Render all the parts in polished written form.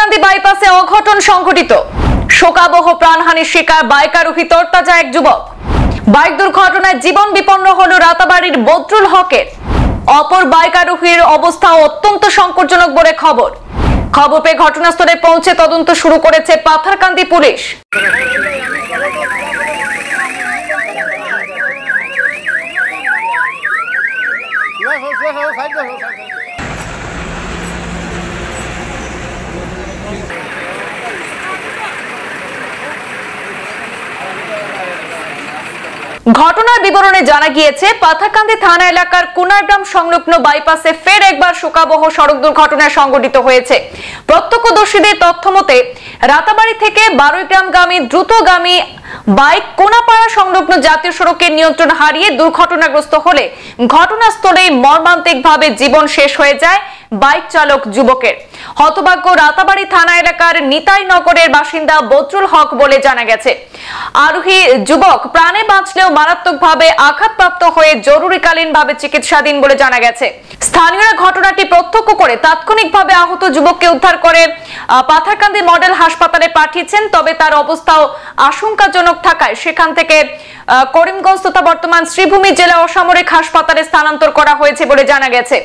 পাথারকান্দি বাইপাসে অঘটন সংঘটিত, শোকাবহ প্রাণহানির শিকার বাইক আরোহী তরতাজা এক যুবক। বাইক দুর্ঘটনায় জীবন বিপন্ন হল রাতাবাড়ির বদরুল হকের। অপর বাইক আরোহীর অবস্থা অত্যন্ত সংকটজনক বলে খবর পেয়ে ঘটনাস্থলে পৌঁছে তদন্ত শুরু করেছে পাথারকান্দি পুলিশ। ঘটনার বিবরণে জানা গিয়েছে, পাথারকান্দি থানা এলাকার কুনারগ্রাম সংলগ্ন বাইপাসে ফের একবার শোকাবহ সড়ক দুর্ঘটনা সংঘটিত হয়েছে। প্রত্যক্ষদর্শীদের তথ্য মতে রাতাবাড়ি থেকে বারুইগ্রামগামী দ্রুতগামী বাইক কোনাপাড়া সংলগ্ন জাতীয় সড়কের নিয়ন্ত্রণ হারিয়ে দুর্ঘটনাগ্রস্ত হলে ঘটনাস্থলেই মর্মান্তিকভাবে জীবন শেষ হয়ে যায় বাইক চালক যুবকের। হতভাগ্য রাতাবাড়ি থানা এলাকার নিতাই নগরের বাসিন্দা বদরুল হক বলে জানা গেছে। আরোহী যুবক প্রাণে বাঁচলেও মারাত্মকভাবে আঘাতপ্রাপ্ত হয়ে জরুরিকালীনভাবে চিকিৎসাধীন বলে জানা গেছে। স্থানীয়রা ঘটনাটি প্রত্যক্ষ করে তাৎক্ষণিকভাবে আহত যুবককে উদ্ধার করে পাথারকান্দি মডেল হাসপাতালে পাঠিয়েছেন। তবে তার অবস্থাও আশঙ্কাজনক থাকায় সেখান থেকে করিমগঞ্জ তথা বর্তমান শ্রীভূমি জেলা অসামরিক হাসপাতালে স্থানান্তর করা হয়েছে বলে জানা গেছে।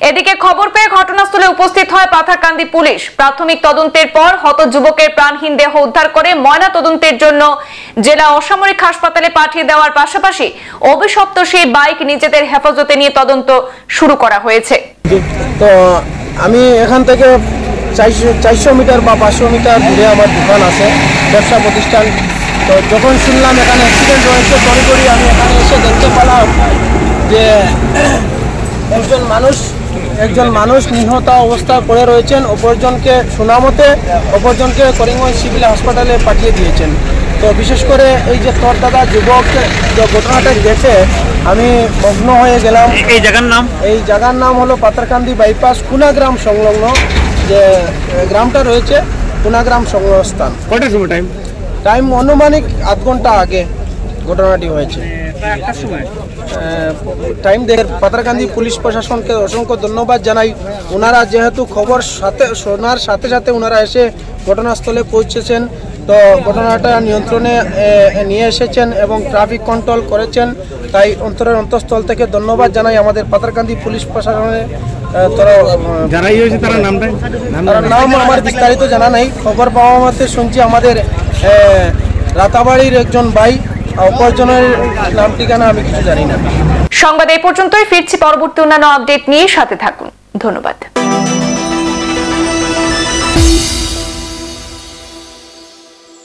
এদিকে খবর পেয়ে ঘটনাস্থলে উপস্থিত হয় পাথারকান্দি পুলিশ। প্রাথমিক তদন্তের পর হত যুবকের প্রাণহীন দেহ উদ্ধার করে ময়না তদন্তের জন্য জেলা অসামরিক হাসপাতালে পাঠিয়ে দেওয়ার পাশাপাশি অভিশপ্ত সেই বাইক নিজেদের হেফাজতে নিয়ে তদন্ত শুরু করা হয়েছে। তো আমি এখান থেকে 400 মিটার বা 500 মিটার দূরে আমার দোকান আছে, ব্যবসা প্রতিষ্ঠান। তো যখন শুনলাম এখানে অ্যাক্সিডেন্ট হয়েছে, তড়িঘড়ি আমি এখানে এসে দেখতে পেলাম যে একজন মানুষ নিহত অবস্থায় পড়ে রয়েছেন। অপরজনকে শোনামতে অপরজনকে করিমগঞ্জ সিভিল হাসপাতালে পাঠিয়ে দিয়েছেন। তো বিশেষ করে এই যে তরতাজা যুবক ঘটনাটা দেখে আমি মগ্ন হয়ে গেলাম। এই জায়গার নাম হলো পাথারকান্দি বাইপাস কুনাগ্রাম সংলগ্ন যে গ্রামটা রয়েছে, কুনাগ্রাম সংলগ্ন স্থান। কয়টার সময় টাইম অনুমানিক আধ ঘন্টা আগে ঘটনাটি হয়েছে। টাইম দেখে পাথারকান্দি পুলিশ প্রশাসনকে অসংখ্য ধন্যবাদ জানাই। ওনারা যেহেতু খবর শোনার সাথে সাথে ওনারা এসে ঘটনাস্থলে পৌঁছেছেন, তো ঘটনাটা নিয়ন্ত্রণে নিয়ে এসেছেন এবং ট্রাফিক কন্ট্রোল করেছেন। তাই অন্তরের অন্তঃস্থল থেকে ধন্যবাদ জানাই আমাদের পাথারকান্দি পুলিশ প্রশাসনের। নাম আমার বিস্তারিত জানা নাই। খবর পাওয়া মতে শুনছি আমাদের রাতাবাড়ির একজন ভাই, অপরজনের নাম ঠিকানা আমি কিছু জানি না। সংবাদ এই পর্যন্তই, ফিরছি পরবর্তী অন্যান্য আপডেট নিয়ে, সাথে থাকুন। ধন্যবাদ।